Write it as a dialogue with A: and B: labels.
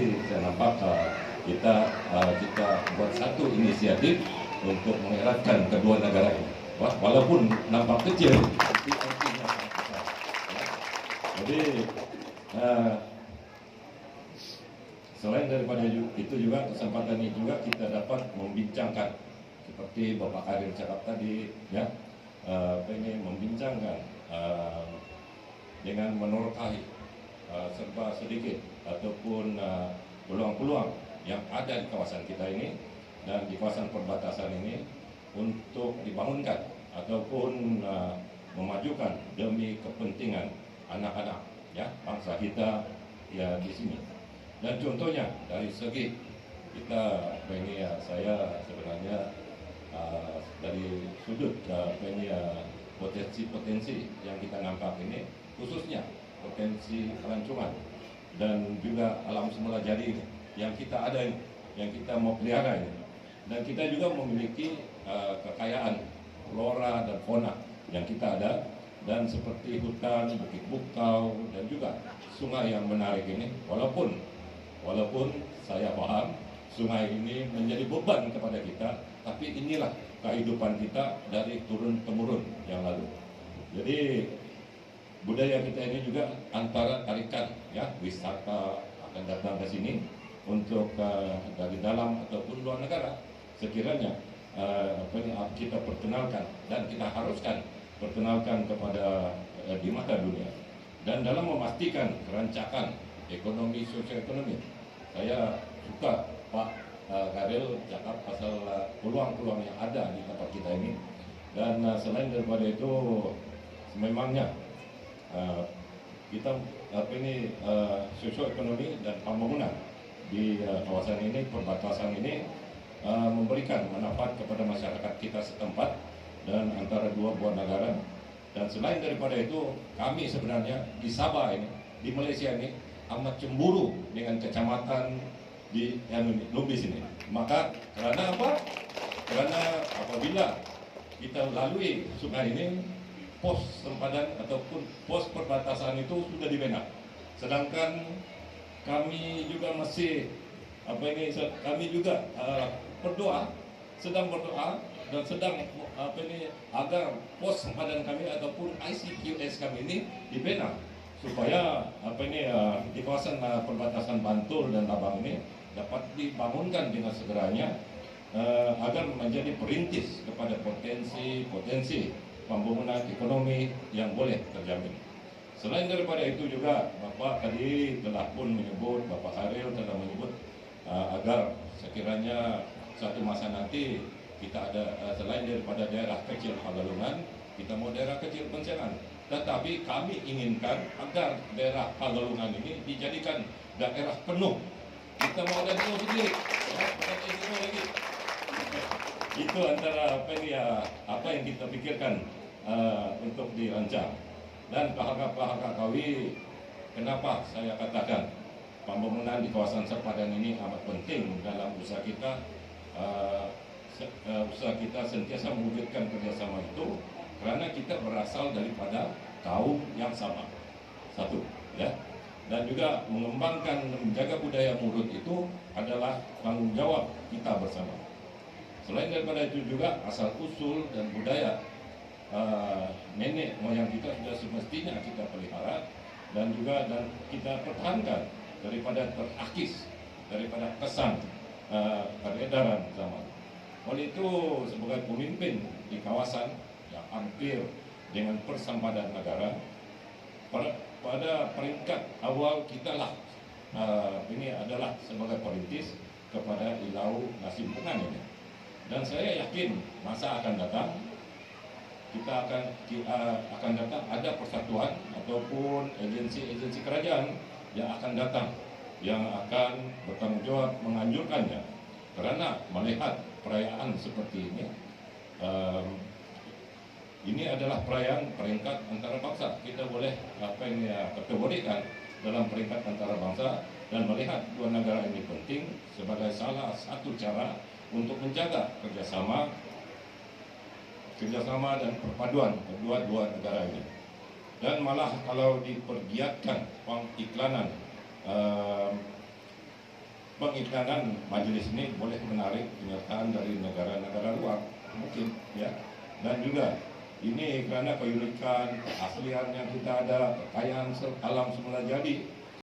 A: tadi saya nampak kita buat satu inisiatif untuk mengeratkan kedua negara ini. Walaupun nampak kecil, tapi artinya sangat besar. Jadi selain daripada itu juga kesempatan ini juga kita dapat membincangkan seperti Bapak Kadir cakap tadi, ya, pengen membincangkan dengan menorkahi serba sedikit ataupun peluang-peluang yang ada di kawasan kita ini dan di kawasan perbatasan ini untuk dibangunkan ataupun memajukan demi kepentingan anak-anak, ya, bangsa kita ya di sini. Dan contohnya dari segi kita saya sebenarnya dari sudut potensi-potensi yang kita nampak ini, khususnya potensi kelancongan dan juga alam semula jadi ini yang kita ada ini, yang kita mau pelihara ini. Dan kita juga memiliki kekayaan flora dan fauna yang kita ada, dan seperti hutan, bukit bukau, dan juga sungai yang menarik ini. Walaupun saya paham sungai ini menjadi beban kepada kita, tapi inilah kehidupan kita dari turun-temurun yang lalu. Jadi budaya kita ini juga antara tarikan, ya, wisata akan datang ke sini untuk dari dalam ataupun luar negara. Sekiranya kita perkenalkan dan kita haruskan perkenalkan kepada di mata dunia. Dan dalam memastikan kerancakan ekonomi sosioekonomi, saya suka Pak Karel cakap pasal peluang-peluang yang ada di tempat kita ini. Dan selain daripada itu, memangnya kita sosioekonomi dan pembangunan di kawasan ini, perbatasan ini, memberikan manfaat kepada masyarakat kita setempat dan antara dua buah negara. Dan selain daripada itu, kami sebenarnya di Sabah ini, di Malaysia ini, amat cemburu dengan kecamatan di Lubis ini. Maka karena apa? Karena apabila kita lalui sungai ini, pos sempadan ataupun pos perbatasan itu sudah dibina. Sedangkan kami juga masih kami juga sedang berdoa dan sedang agar pos sempadan kami ataupun ICQS kami ini dibina supaya di kawasan perbatasan Bantul dan Labang ini dapat dibangunkan dengan segeranya agar menjadi perintis kepada potensi pembangunan ekonomi yang boleh terjamin. Selain daripada itu juga Bapak tadi telah pun menyebut, Bapak Karel telah menyebut agar sekiranya suatu masa nanti kita ada selain daripada daerah kecil Pagalungan, kita mau daerah kecil Pencengan. Tetapi kami inginkan agar daerah Pagalungan ini dijadikan daerah penuh. Kita mau ada dua sendiri, ya, bukan dua lagi. Itu antara apa yang kita pikirkan untuk dirancang. Dan pihak-pihak kawi, kenapa saya katakan pembangunan di kawasan sempadan ini amat penting dalam usaha kita. Usaha kita sentiasa mewujudkan kerjasama itu karena kita berasal daripada kaum yang sama, satu, ya. Dan juga mengembangkan dan menjaga budaya Murut itu adalah tanggung jawab kita bersama. Selain daripada itu juga asal usul dan budaya nenek moyang kita sudah semestinya kita pelihara dan kita pertahankan daripada terakis daripada kesan peredaran zaman. Oleh itu sebagai pemimpin di kawasan yang hampir dengan persempadan negara, pada peringkat awal kita lah ini adalah sebagai perintis kepada Ilau Nasimpungan ini. Dan saya yakin masa akan datang kita akan datang ada persatuan ataupun agensi-agensi kerajaan yang akan datang yang akan bertanggung jawab menganjurkannya. Karena melihat perayaan seperti ini adalah perayaan peringkat antara bangsa. Kita boleh kategorikan dalam peringkat antara bangsa dan melihat dua negara ini penting sebagai salah satu cara untuk menjaga kerjasama dan perpaduan kedua negara ini. Dan malah kalau dipergiatkan pengiklanan pengiklanan majelis ini boleh menarik penyertaan dari negara-negara luar mungkin ya, dan juga ini karena keunikan keaslian yang kita ada, kekayaan alam semula jadi